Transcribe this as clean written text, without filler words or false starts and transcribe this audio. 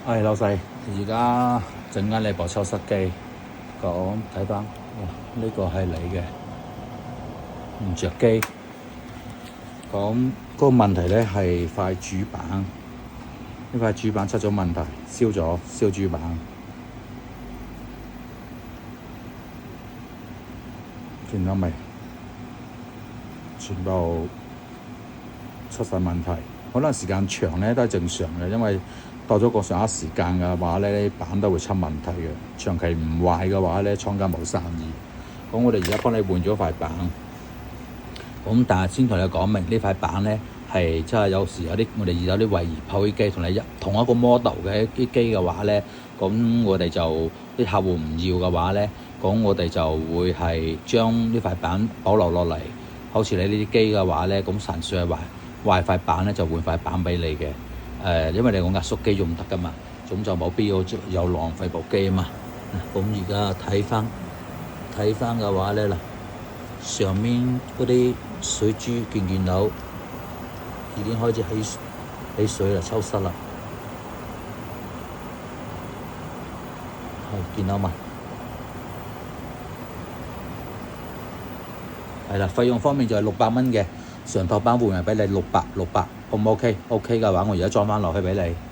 老細，而家整緊你部抽濕機，講睇翻，呢個係你嘅，唔着機。講嗰個問題咧係塊主板，呢塊主板出咗問題，燒主板，見到未？全部出晒問題，可能時間長咧都係正常嘅，因為到咗個上一時間嘅話咧，板都會出問題嘅。長期唔壞嘅話咧，廠家冇生意。咁我哋而家幫你換咗塊板，咁但係先同你講明呢塊板咧係即係有時有啲我哋有啲惠而鋪機同你同一個 model 嘅啲機嘅話咧，咁我哋就啲客戶唔要嘅話咧，咁我哋就會係將呢塊板保留落嚟。好似你呢啲機嘅話咧，咁純粹係壞塊板咧，就換塊板俾你嘅。因為你個壓縮機用得噶嘛，咁就冇必要有浪費部機啊嘛。咁而家睇翻嘅話咧，嗱，上面嗰啲水珠見到已經開始起水啦，抽濕啦，係見到嘛？係啦，費用方面就係600蚊嘅，上套板換埋俾你600，好唔 OK？OK 嘅話，我而家裝翻落去俾你。